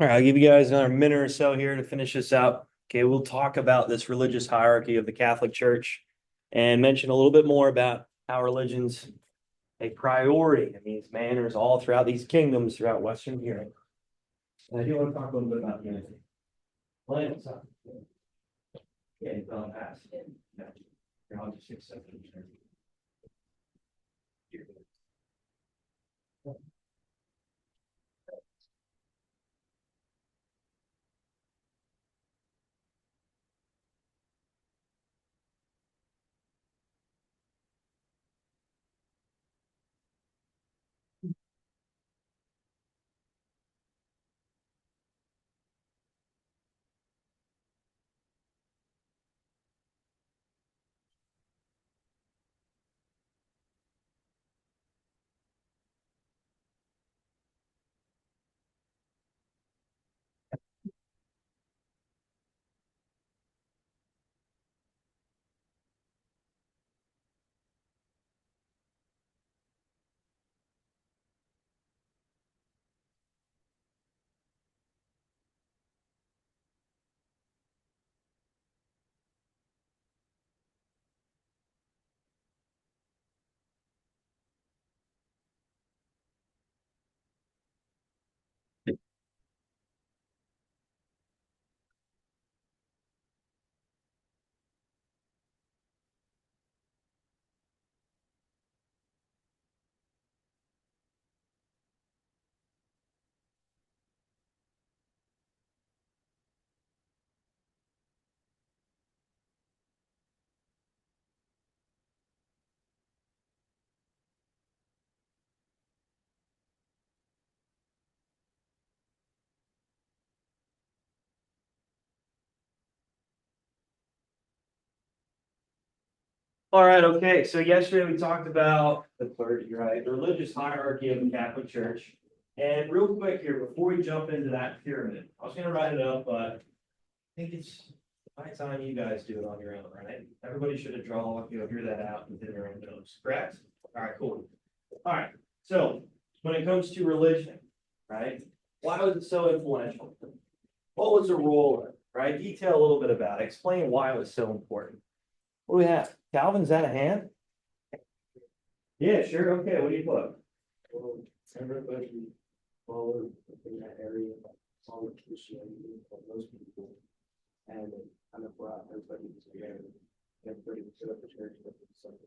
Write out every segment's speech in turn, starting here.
All right, I'll give you guys another minute or so here to finish this out. Okay, we'll talk about this religious hierarchy of the Catholic Church and mention a little bit more about how religion's a priority in these manners all throughout these kingdoms throughout Western Europe. And I do want to talk a little bit about unity. Well, what's up? Yeah, you don't pass. Yeah. You're on to 6, 7. All right, okay. So yesterday we talked about the clergy, right? The religious hierarchy of the Catholic Church. And real quick here, before we jump into that pyramid, I was gonna write it up, but I think it's high time you guys do it on your own, right? Everybody should have drawn, figure that out within their own notes, correct? All right, cool. All right, so when it comes to religion, right? Why was it so influential? What was the role of it, right? Detail a little bit about it. Explain why it was so important. What do we have? Calvin's out of hand? Yeah, sure. Okay, what do you put? Well, everybody followed in that area, followed Christianity for most people, and it kind of brought everybody together. Everybody set up a church with something.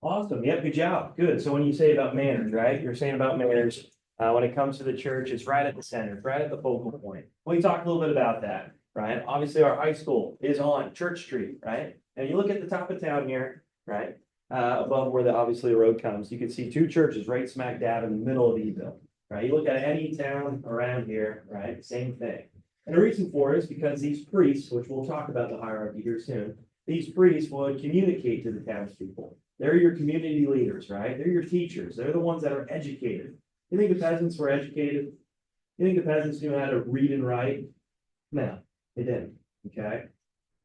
Awesome. Yep, good job. Good. So when you say about manners, right? You're saying about manners. When it comes to the church, it's right at the center, it's right at the focal point. We talked a little bit about that, right? Obviously, our high school is on Church Street, right? And you look at the top of town here, right? Above where obviously the road comes, you can see two churches right smack dab in the middle of Eville, right? You look at any town around here, right? Same thing. And the reason for it is because these priests, which we'll talk about the hierarchy here soon, these priests would communicate to the townspeople. They're your community leaders, right? They're your teachers. They're the ones that are educated. You think the peasants were educated? You think the peasants knew how to read and write? No, they didn't. Okay.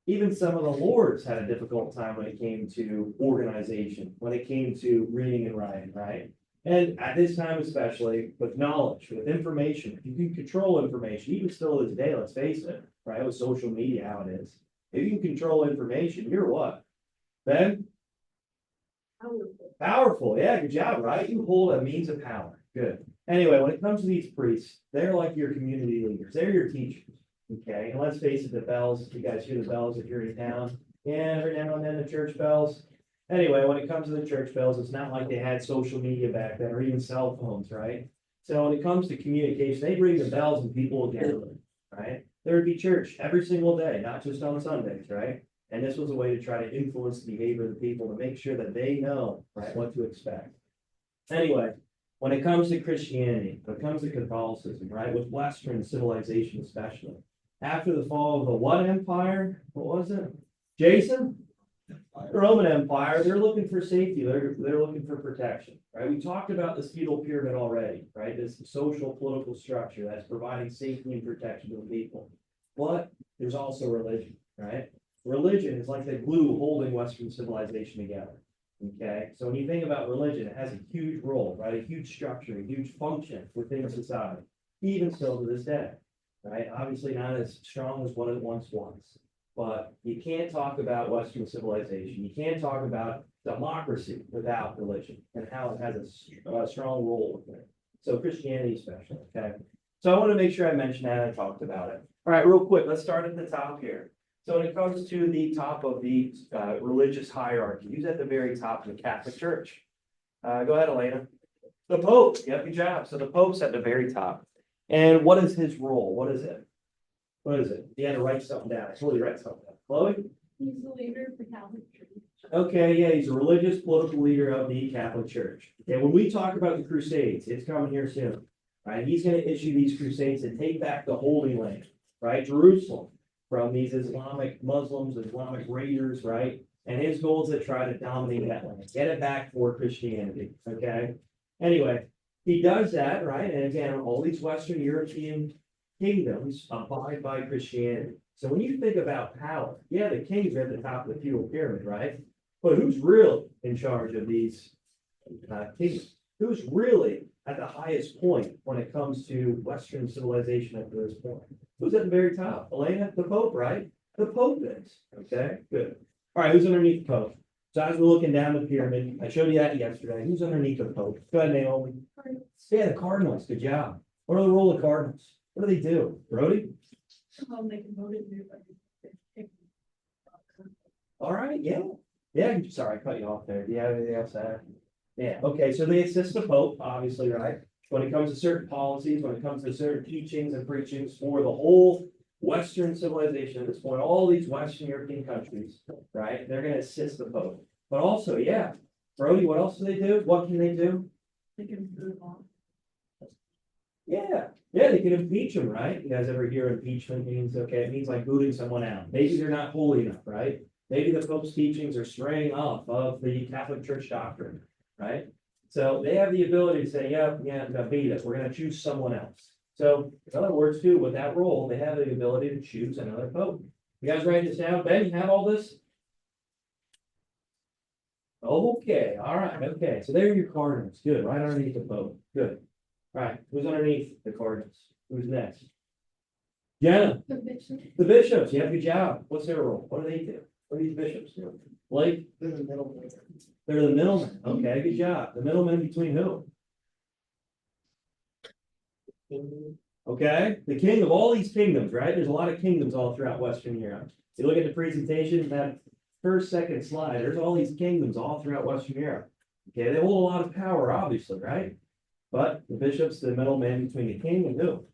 Even some of the lords had a difficult time when it came to organization, when it came to reading and writing, right? And at this time, especially with knowledge, with information, if you can control information, even still to this day, let's face it, right? With social media, how it is. If you can control information, you're what? Ben? Powerful, yeah, good job, right? You hold a means of power. Good. Anyway, when it comes to these priests, they're like your community leaders, they're your teachers. Okay, and let's face it, the bells, you guys hear the bells if you're in town. Yeah, every now and then the church bells. Anyway, when it comes to the church bells, it's not like they had social media back then or even cell phones, right? So when it comes to communication, they ring the bells and people will gather, right? There would be church every single day, not just on Sundays, right? And this was a way to try to influence the behavior of the people to make sure that they know, right, what to expect. Anyway, when it comes to Christianity, when it comes to Catholicism, right, with Western civilization especially, after the fall of the what empire? What was it? Jason? The Roman Empire, they're looking for safety, they're looking for protection, right? We talked about this feudal pyramid already, right? This social political structure that's providing safety and protection to the people. But there's also religion, right? Religion is like the glue holding Western civilization together. Okay, so when you think about religion, it has a huge role, right? A huge structure, a huge function within society. even still to this day, right? Obviously not as strong as what it once was. But you can't talk about Western civilization. You can't talk about democracy without religion and how it has a strong role with it. So Christianity especially, okay? So I want to make sure I mention that and I talked about it. All right, real quick, let's start at the top here. So when it comes to the top of the religious hierarchy, who's at the very top of the Catholic Church? Go ahead, Elena. The Pope. Yep, good job. So the Pope's at the very top. And what is his role? What is it? What is it? You had to write something down. I told you to write something down. Chloe? He's the leader of the Catholic Church. Okay, yeah, he's a religious political leader of the Catholic Church. Okay, when we talk about the Crusades, it's coming here soon. Right, he's gonna issue these crusades and take back the Holy Land, right, Jerusalem, from these Islamic Muslims, Islamic raiders, right? And his goal is to try to dominate that land, get it back for Christianity, okay? Anyway, he does that, right? And again, all these Western European kingdoms abide by Christianity. So when you think about power, yeah, the kings are at the top of the feudal pyramid, right? But who's really in charge of these kingdoms? Who's really at the highest point when it comes to Western civilization up to this point? Who's at the very top? Elena, the Pope, right? The Pope is, okay, good. All right, who's underneath the Pope? So as we're looking down the pyramid, I showed you that yesterday. Who's underneath the Pope? Go ahead, Naomi. Yeah, the Cardinals, good job. What are the role of Cardinals? What do they do? Brody? They can vote in there, but All right, yeah. Yeah, sorry, I cut you off there. Do you have anything else to add? Yeah, okay, so they assist the Pope, obviously, right? When it comes to certain policies, when it comes to certain teachings and preachings for the whole Western civilization at this point, all these Western European countries, right? They're gonna assist the Pope. But also, yeah, Brody, what else do they do? What can they do? they can move on. Yeah, they can impeach them, right? You guys ever hear impeachment means, okay, it means like booting someone out. Maybe they're not holy enough, right? Maybe the Pope's teachings are straying off of the Catholic Church doctrine, right? So they have the ability to say, yeah, beat it. We're gonna choose someone else. So in other words, too, with that role, they have the ability to choose another Pope. You guys write this down? Ben, you have all this? Okay, all right, okay. So there are your Cardinals. Good, right underneath the Pope. Good. All right, who's underneath the Cardinals? Who's next? Jenna, The bishop. the bishops. Yeah, good job. What's their role? What do they do? What do these bishops do? Blake? They're the middle. They're the middlemen. Okay, good job. The middlemen between who? Okay, the king of all these kingdoms, right? There's a lot of kingdoms all throughout Western Europe. You look at the presentation, that second slide, there's all these kingdoms all throughout Western Europe. Okay, they hold a lot of power, obviously, right? But the bishop's the middleman between the king and who?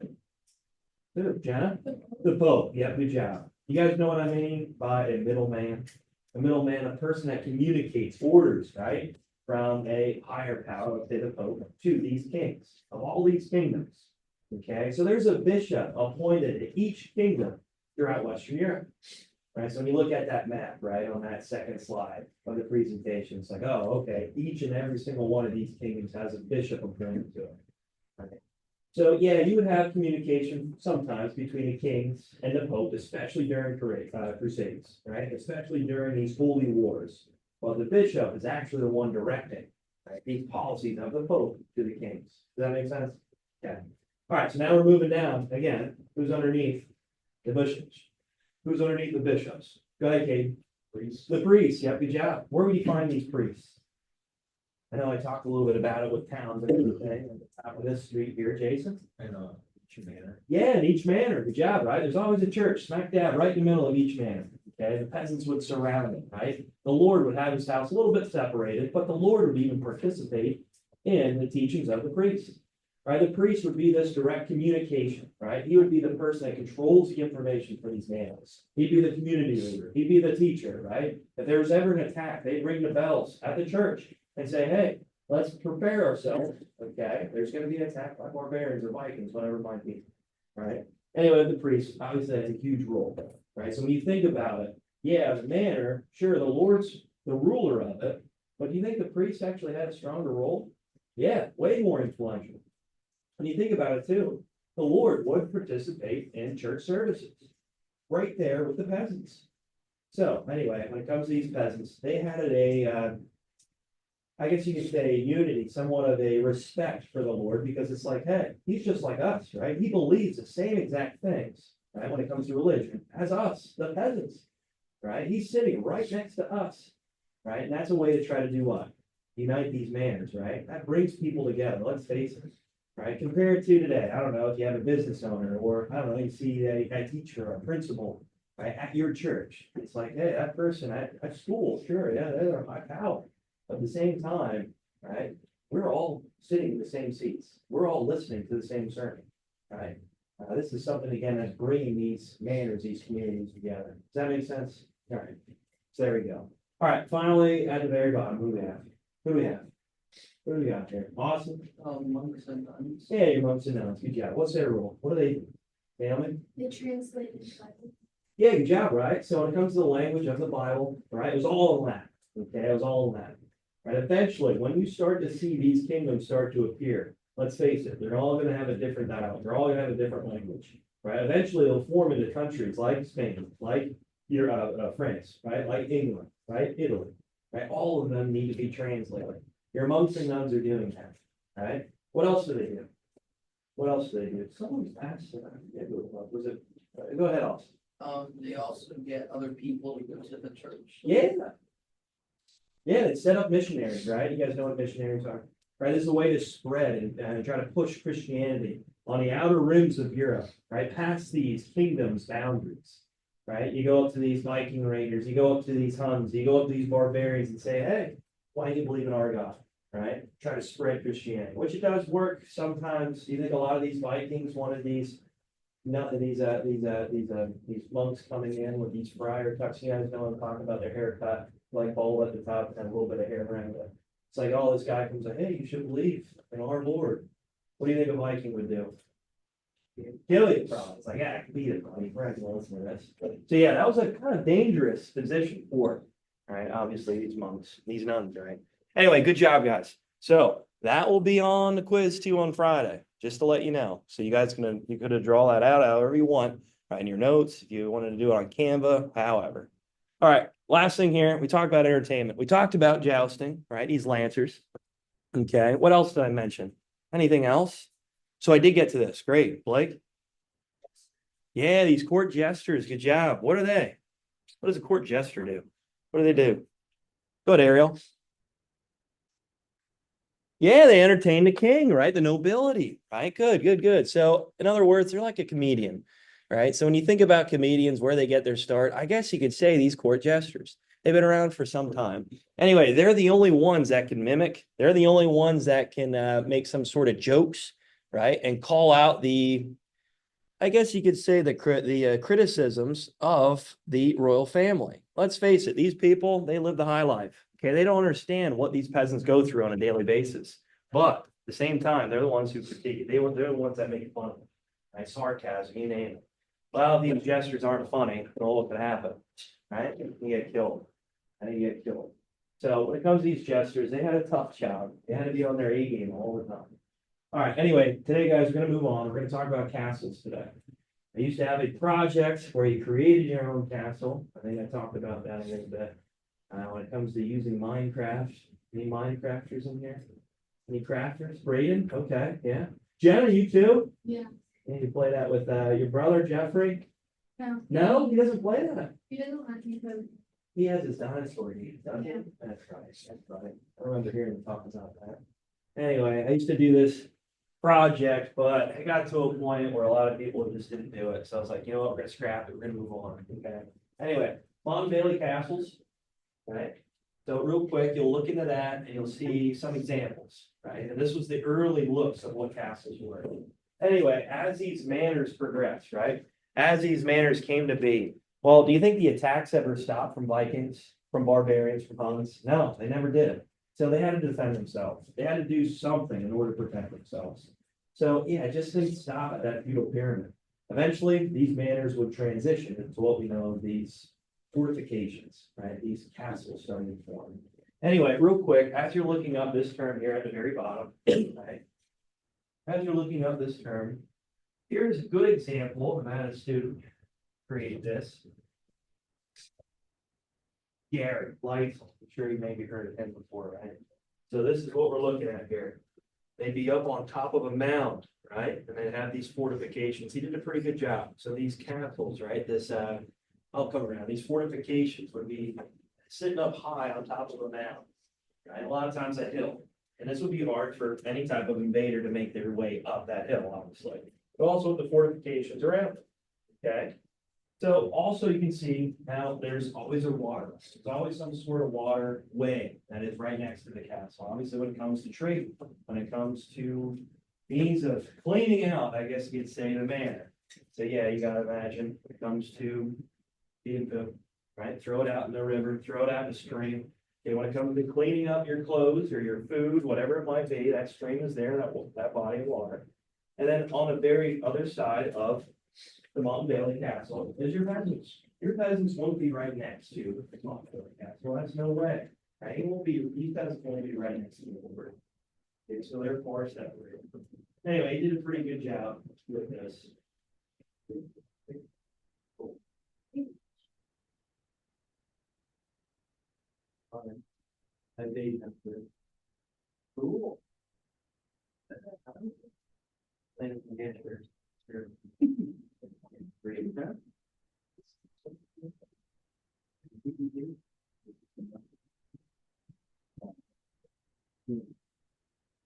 Who, Jenna? The Pope. Yeah, good job. You guys know what I mean by a middleman? A middleman, a person that communicates orders, right? From a higher power, say the Pope, to these kings of all these kingdoms. Okay, so there's a bishop appointed to each kingdom throughout Western Europe. Right, so when you look at that map, right, on that second slide of the presentation, it's like, oh, okay, each and every single one of these kingdoms has a bishop appointed to it. Okay. So, yeah, you would have communication sometimes between the kings and the Pope, especially during crusades, right, especially during these holy wars. Well, the bishop is actually the one directing, right, these policies of the Pope to the kings. Does that make sense? Okay. All right, so now we're moving down. Again, who's underneath the bishops? Who's underneath the bishops? Go ahead, Kate. Priests. The priests, yeah, good job. Where would you find these priests? I know I talked a little bit about it with towns and everything at the top of this street here, Jason. And, each manor. Yeah, in each manor, good job, right? There's always a church smack dab right in the middle of each manor. Okay, the peasants would surround it, right? The Lord would have his house a little bit separated, but the Lord would even participate in the teachings of the priests. Right, the priest would be this direct communication, right? He would be the person that controls the information for these males. He'd be the community leader. He'd be the teacher, right? If there was ever an attack, they'd ring the bells at the church and say, hey, let's prepare ourselves. Okay, there's going to be an attack by barbarians or Vikings, whatever it might be, right? Anyway, the priest obviously has a huge role, right? So when you think about it, yeah, the manor, sure, the Lord's the ruler of it, but do you think the priest actually had a stronger role? Yeah, way more influential. When you think about it too, the Lord would participate in church services right there with the peasants. So anyway, when it comes to these peasants, they had I guess you could say unity, somewhat of a respect for the Lord, because it's like, hey, he's just like us, right? He believes the same exact things, right? When it comes to religion, as us, the peasants, right? He's sitting right next to us, right? And that's a way to try to do what? Unite these manners, right? That brings people together, let's face it, right? Compared to today, I don't know if you have a business owner, or I don't know, you see a teacher or a principal, right, at your church. It's like, hey, that person at school, sure, yeah, they're my pal. But at the same time, right, we're all sitting in the same seats. We're all listening to the same sermon, right? This is something, again, that's bringing these manners, these communities together. Does that make sense? All right, so there we go. All right, finally, at the very bottom, who do we have? Who do we have? Who do we got here? Awesome. Monks and nuns. Yeah, your monks and nuns. Good job. What's their role? What do they do? Family? They translated the Bible. Yeah, good job, right? So when it comes to the language of the Bible, right, it was all in Latin. Okay, it was all in Latin. Right, eventually, when you start to see these kingdoms start to appear, let's face it, they're all gonna have a different dialect, they're all gonna have a different language. Right, eventually they'll form into countries like Spain, like your France, right, like England, right, Italy. Right, all of them need to be translated. Your monks and nuns are doing that, right? What else do they do? What else do they do? Someone's asked, was it, go ahead, Austin. They also get other people to go to the church. Yeah. Yeah, they set up missionaries, right? You guys know what missionaries are, right? This is a way to spread and try to push Christianity on the outer rims of Europe, right? Past these kingdoms boundaries, right? You go up to these Viking raiders, you go up to these Huns, you go up to these barbarians and say, hey, why do you believe in our God, right? Try to spread Christianity, which it does work sometimes. You think a lot of these Vikings wanted these monks coming in with these friar tucks. You guys know I'm talking about their haircut, like bald at the top and a little bit of hair around it. It's like, oh, this guy comes like, hey, you should believe in our Lord. What do you think a Viking would do? Kill you, probably. It's like, yeah, I can beat it, buddy. Friends will listen to this. So yeah, that was a kind of dangerous position for it. All right, obviously these monks, these nuns, right? Anyway, good job, guys. So that will be on the quiz too on Friday, just to let you know. So you guys you could draw that out however you want, right, in your notes, if you wanted to do it on Canva, however. All right, last thing here, we talked about entertainment. We talked about jousting, right? These lancers. Okay, what else did I mention? Anything else? So I did get to this. Great, Blake. Yeah, these court jesters. Good job. What are they? What does a court jester do? What do they do? Go ahead, Ariel. Yeah, they entertain the king, right? The nobility, right? Good, good, good. So, in other words, they're like a comedian, right? So, when you think about comedians, where they get their start, I guess you could say these court jesters. They've been around for some time. Anyway, they're the only ones that can mimic. They're the only ones that can make some sort of jokes, right? And call out I guess you could say the criticisms of the royal family. Let's face it, these people, they live the high life. Okay, they don't understand what these peasants go through on a daily basis. But at the same time, they're the ones who critique it. They're the ones that make fun of it. Right? Sarcasm, you name it. Well, if these gestures aren't funny, well, what could happen? Right? You get killed. And you get killed. So when it comes to these gestures, they had a tough job. They had to be on their A game all the time. All right, anyway, today, guys, we're gonna move on. We're gonna talk about castles today. I used to have a project where you created your own castle. I think I talked about that a little bit. When it comes to using Minecraft, any Minecrafters in here? Any crafters? Braden? Okay, yeah. Jenna, you too? Yeah. You need to play that with your brother Jeffrey? No. No, he doesn't play that. He doesn't want me to. He has his dinosaur games, doesn't he? Yeah. That's right, that's right. I remember hearing him talk about that. Anyway, I used to do this project, but it got to a point where a lot of people just didn't do it. So I was like, you know what, we're gonna scrap it, we're gonna move on. Okay. Anyway, Mon Bailey Castles. Right. So real quick, you'll look into that and you'll see some examples, right? And this was the early looks of what castles were. Anyway, as these manors progressed, right? As these manors came to be, well, do you think the attacks ever stopped from Vikings, from barbarians, from Huns? No, they never did. So they had to defend themselves. They had to do something in order to protect themselves. So yeah, it just didn't stop at that feudal pyramid. Eventually, these manors would transition into what we know of these fortifications, right? These castles starting to form. Anyway, real quick, as you're looking up this term here at the very bottom, right? As you're looking up this term, here's a good example of how a student created this. Gary Lytle, I'm sure you maybe heard of him before, right? So this is what we're looking at here. They'd be up on top of a mound, right? And they have these fortifications. He did a pretty good job. So these castles, right, I'll come around, these fortifications would be sitting up high on top of a mound, right? A lot of times a hill. And this would be hard for any type of invader to make their way up that hill, obviously. But also with the fortifications around it, okay? So also you can see now there's always a water. There's always some sort of waterway that is right next to the castle. Obviously, when it comes to trade, when it comes to means of cleaning out, I guess you could say, the manor. So yeah, you gotta imagine when it comes to being food, right? Throw it out in the river, throw it out in the stream. Okay, when it comes to cleaning up your clothes or your food, whatever it might be, that stream is there, that body of water. And then on the very other side of the Mont Bailey Castle is your peasants. Your peasants won't be right next to the Mont Bailey Castle. That's no way. Right? These peasants won't be right next to the river. Okay, so they're far separated. Anyway, he did a pretty good job with this. I made them good. Cool. Thank you, Andrew. Sure. Great, huh?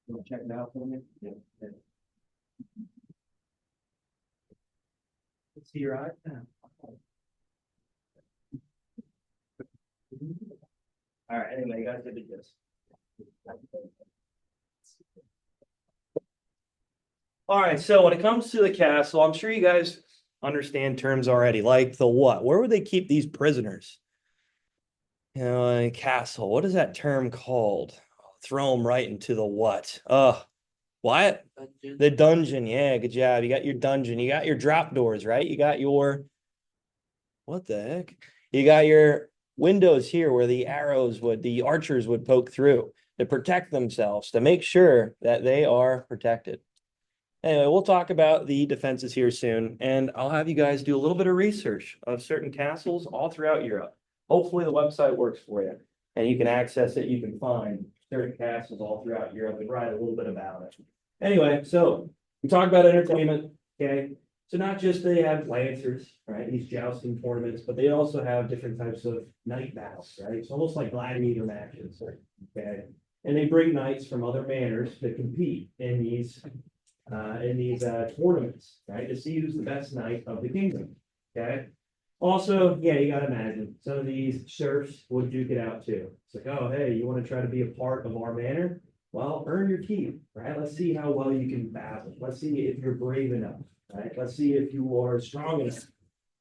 Want to check it out for me? Yeah. Let's see your eye. All right, anyway, you guys did this. All right, so when it comes to the castle, I'm sure you guys understand terms already, like the what? Where would they keep these prisoners? You know, a castle. What is that term called? Throw them right into the what? What? The dungeon. Yeah, good job. You got your dungeon. You got your drop doors, right? You got your what the heck? You got your windows here where the archers would poke through to protect themselves, to make sure that they are protected. Anyway, we'll talk about the defenses here soon, and I'll have you guys do a little bit of research of certain castles all throughout Europe. Hopefully the website works for you and you can access it. You can find certain castles all throughout Europe and write a little bit about it. Anyway, so we talked about entertainment, okay? So not just they have lancers, right? These jousting tournaments, but they also have different types of night battles, right? It's almost like gladiator matches, okay? And they bring knights from other manors to compete in these tournaments, right? To see who's the best knight of the kingdom, okay? Also, yeah, you gotta imagine, some of these serfs would duke it out too. It's like, oh, hey, you wanna try to be a part of our manor? Well, earn your keep, right? Let's see how well you can battle. Let's see if you're brave enough, right? Let's see if you are strong enough,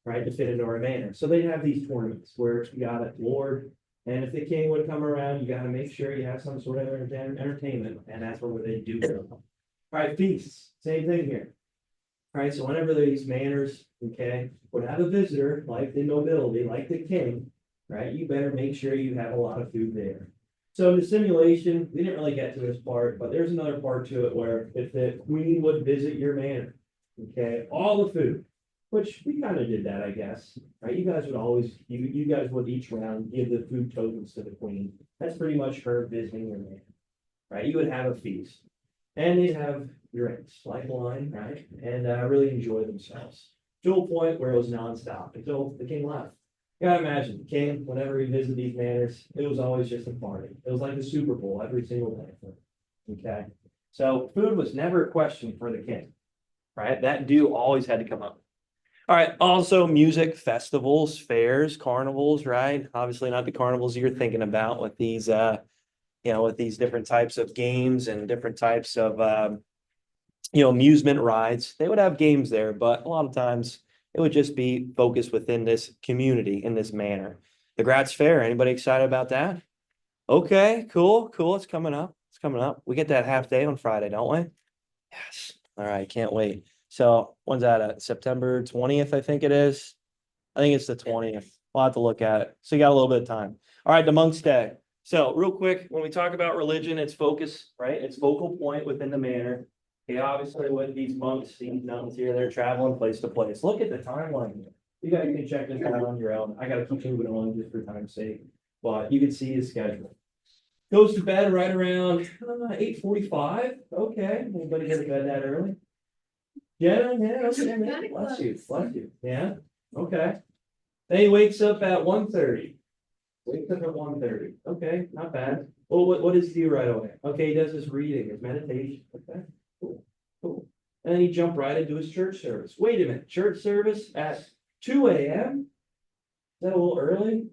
right, to fit into our manor. So they have these tournaments where you gotta lord, and if the king would come around, you gotta make sure you have some sort of entertainment, and that's where they do it. All right, feasts, same thing here. All right, so whenever these manors, okay, would have a visitor, like the nobility, like the king, right, you better make sure you have a lot of food there. So the simulation, we didn't really get to this part, but there's another part to it where if the queen would visit your manor, okay, all the food, which we kind of did that, I guess, right? You guys would always, you guys would each round give the food tokens to the queen. That's pretty much her visiting your manor, right? You would have a feast. And they'd have drinks, like wine, right? And really enjoy themselves. To a point where it was nonstop until the king left. You gotta imagine, the king, whenever he visited these manors, it was always just a party. It was like the Super Bowl every single day. Okay. So food was never a question for the king, right? That due always had to come up. All right. Also, music, festivals, fairs, carnivals, right? Obviously, not the carnivals you're thinking about with these with these different types of games and different types of, amusement rides. They would have games there, but a lot of times it would just be focused within this community in this manner. The Graz Fair, anybody excited about that? Okay, cool. It's coming up. We get that half day on Friday, don't we? Yes. All right, can't wait. So when's that at? September 20th, I think it is. I think it's the 20th. We'll have to look at it. So you got a little bit of time. All right, the Monk's Day. So real quick, when we talk about religion, it's focus, right? It's focal point within the manor. Okay, obviously with these monks, these nuns here, they're traveling place to place. Look at the timeline here. You guys can check this out on your own. I gotta keep moving on just for time's sake, but you can see his schedule. Goes to bed right around 8:45. Okay, anybody get to bed that early? Yeah, yeah, okay, man. Bless you, bless you. Yeah, okay. Then he wakes up at 1:30. Wakes up at 1:30. Okay, not bad. Well, what does he do right away? Okay, he does his reading, his meditation. Okay, cool, cool. And then he jumped right into his church service. Wait a minute, church service at 2 a.m.? Is that a little early?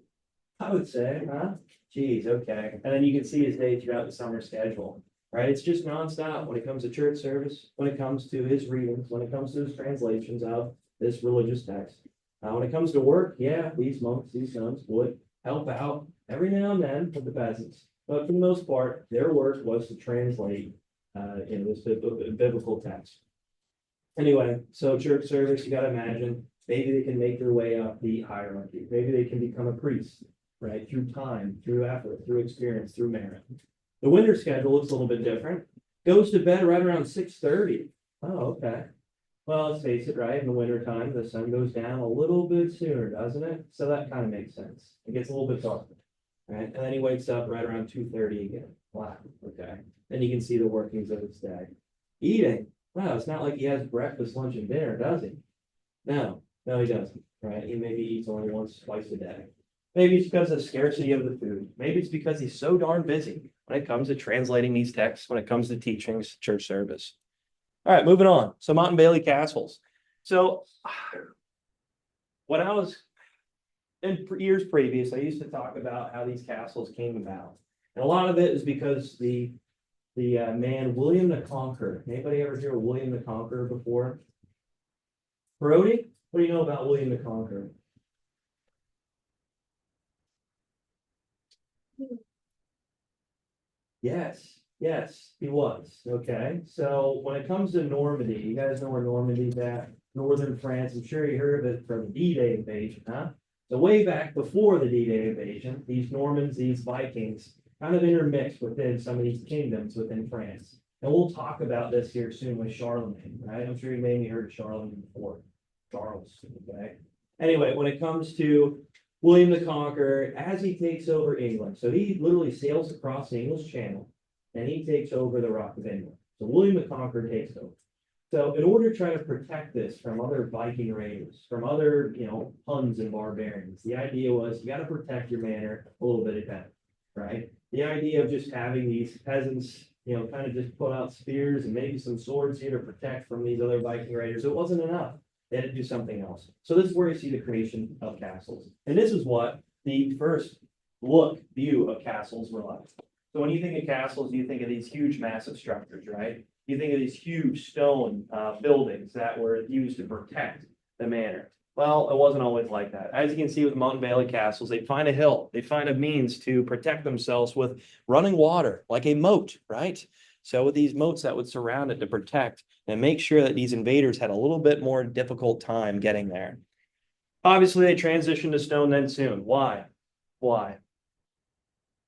I would say, huh? Geez, okay. And then you can see his day throughout the summer schedule, right? It's just nonstop when it comes to church service, when it comes to his readings, when it comes to his translations of this religious text. When it comes to work, yeah, these monks, these nuns would help out every now and then with the peasants. But for the most part, their work was to translate in this biblical text. Anyway, so church service, you gotta imagine, maybe they can make their way up the hierarchy. Maybe they can become a priest, right? Through time, through effort, through experience, through merit. The winter schedule looks a little bit different. Goes to bed right around 6:30. Oh, okay. Well, let's face it, right? In the winter time, the sun goes down a little bit sooner, doesn't it? So that kind of makes sense. It gets a little bit darker, right? And then he wakes up right around 2:30 again. Wow, okay. Then you can see the workings of his day. Eating. Wow, it's not like he has breakfast, lunch, and dinner, does he? No, he doesn't, right? He maybe eats only once, twice a day. Maybe it's because of the scarcity of the food. Maybe it's because he's so darn busy when it comes to translating these texts, when it comes to teachings, church service. All right, moving on. So Motte and Bailey Castles. So when I was in years previous, I used to talk about how these castles came about. And a lot of it is because the man, William the Conqueror. Anybody ever hear of William the Conqueror before? Brody, what do you know about William the Conqueror? Yes, he was. Okay, so when it comes to Normandy, you guys know where Normandy's at? Northern France. I'm sure you heard of it from D-Day invasion, huh? So way back before the D-Day invasion, these Normans, these Vikings, kind of intermixed within some of these kingdoms within France. And we'll talk about this here soon with Charlemagne, right? I'm sure you maybe heard of Charlemagne before. Charles, okay? Anyway, when it comes to William the Conqueror, as he takes over England, so he literally sails across the English Channel and he takes over the Rock of England. So William the Conqueror takes over. So in order to try to protect this from other Viking raiders, from other, Huns and barbarians, the idea was you got to protect your manor a little bit better, right? The idea of just having these peasants, kind of just put out spears and maybe some swords here to protect from these other Viking raiders, it wasn't enough. They had to do something else. So this is where you see the creation of castles. And this is what the first view of castles were like. So when you think of castles, you think of these huge, massive structures, right? You think of these huge stone buildings that were used to protect the manor. Well, it wasn't always like that. As you can see with Motte and Bailey castles, they'd find a hill. They'd find a means to protect themselves with running water, like a moat, right? So with these moats that would surround it to protect and make sure that these invaders had a little bit more difficult time getting there. Obviously, they transitioned to stone then soon. Why?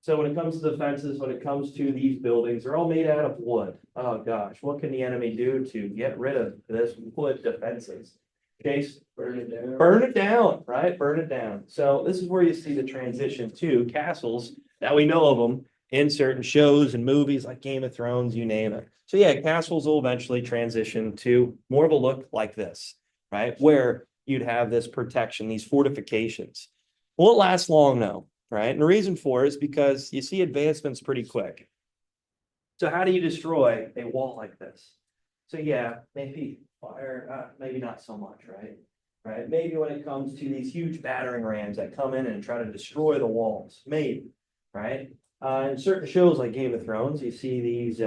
So when it comes to the fences, when it comes to these buildings, they're all made out of wood. Oh gosh, what can the enemy do to get rid of this wood defenses? Case, burn it down, right? Burn it down. So this is where you see the transition to castles that we know of them in certain shows and movies like Game of Thrones, you name it. So yeah, castles will eventually transition to more of a look like this, right? Where you'd have this protection, these fortifications. Won't last long though, right? And the reason for it is because you see advancements pretty quick. So how do you destroy a wall like this? So yeah, maybe fire, maybe not so much, right? Right? Maybe when it comes to these huge battering rams that come in and try to destroy the walls, maybe, right? In certain shows like Game of Thrones, you see these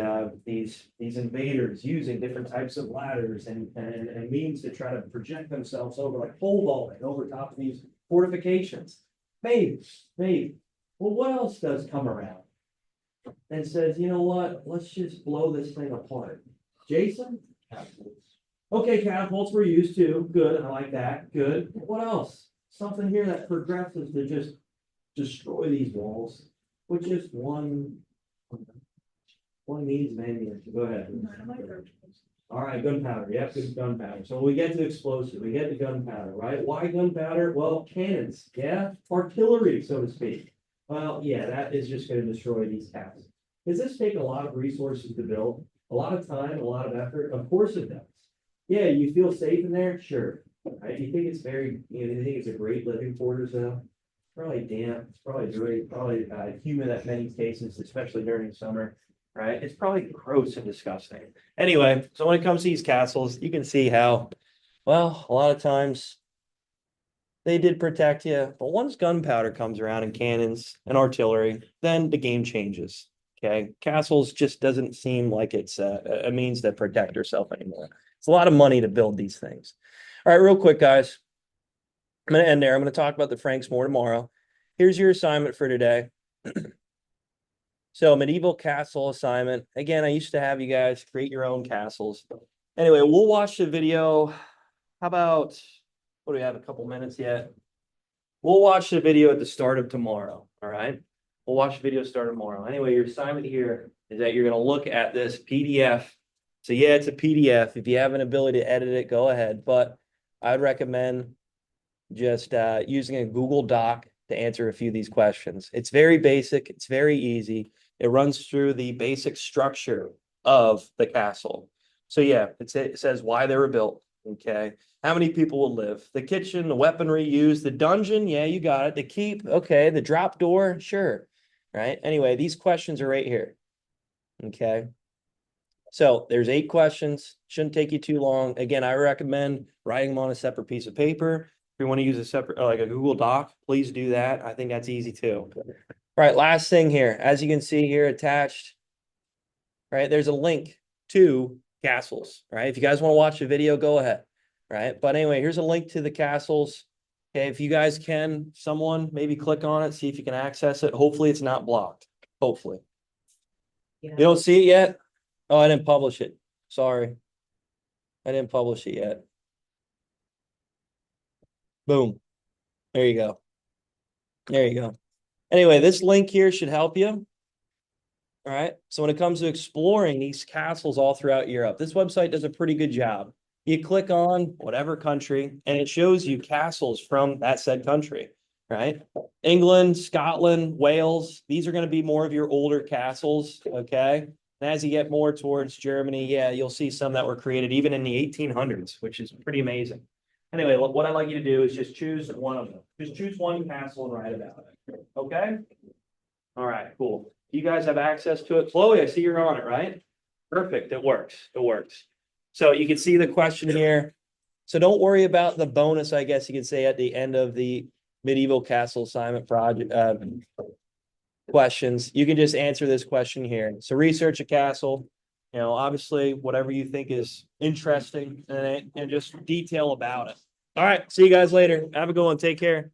invaders using different types of ladders and means to try to project themselves over, like pole vaulting over top of these fortifications. Maybe. Well, what else does come around and says, you know what? Let's just blow this thing apart. Jason? Catapults. Okay, catapults were used too. Good, I like that. Good. What else? Something here that progresses to just destroy these walls with just one means of ammunition. Go ahead. All right, gunpowder. Yep, good gunpowder. So when we get to explosive, we get to gunpowder, right? Why gunpowder? Well, cannons, yeah, artillery, so to speak. Well, yeah, that is just gonna destroy these castles. Does this take a lot of resources to build? A lot of time, a lot of effort? Of course it does. Yeah, you feel safe in there? Sure. Right? You think it's you think it's a great living quarters though? Probably damp, it's probably very, probably humid at many cases, especially during summer, right? It's probably gross and disgusting. Anyway, so when it comes to these castles, you can see how, well, a lot of times they did protect you, but once gunpowder comes around and cannons and artillery, then the game changes. Okay, castles just doesn't seem like it's a means to protect yourself anymore. It's a lot of money to build these things. All right, real quick, guys. I'm going to end there. I'm going to talk about the Franks more tomorrow. Here's your assignment for today. So, medieval castle assignment. Again, I used to have you guys create your own castles. Anyway, we'll watch the video. How about, what do we have? A couple minutes yet? We'll watch the video at the start of tomorrow. All right. We'll watch the video start tomorrow. Anyway, your assignment here is that you're going to look at this PDF. So, yeah, it's a PDF. If you have an ability to edit it, go ahead. But I'd recommend just using a Google Doc to answer a few of these questions. It's very basic. It's very easy. It runs through the basic structure of the castle. So yeah, it says why they were built. Okay. How many people will live? The kitchen, the weaponry used, the dungeon. Yeah, you got it. The keep. Okay. The drop door. Sure. Right. Anyway, these questions are right here. Okay. So there's 8 questions. Shouldn't take you too long. Again, I recommend writing them on a separate piece of paper. If you want to use a separate, like a Google Doc, please do that. I think that's easy too. All right, last thing here. As you can see here attached, right, there's a link to castles, right? If you guys want to watch the video, go ahead, right? But anyway, here's a link to the castles. Okay, if you guys can, someone maybe click on it, see if you can access it. Hopefully it's not blocked. Hopefully. You don't see it yet? Oh, I didn't publish it. Sorry. I didn't publish it yet. Boom. There you go. There you go. Anyway, this link here should help you. All right. So when it comes to exploring these castles all throughout Europe, this website does a pretty good job. You click on whatever country and it shows you castles from that said country, right? England, Scotland, Wales, these are going to be more of your older castles. Okay. And as you get more towards Germany, yeah, you'll see some that were created even in the 1800s, which is pretty amazing. Anyway, what I'd like you to do is just choose one of them. Just choose one castle and write about it. Okay? All right, cool. You guys have access to it. Chloe, I see you're on it, right? Perfect. It works. It works. So you can see the question here. So don't worry about the bonus, I guess you could say, at the end of the medieval castle assignment project questions. You can just answer this question here. So research a castle. You know, obviously, whatever you think is interesting and just detail about it. All right. See you guys later. Have a good one. Take care.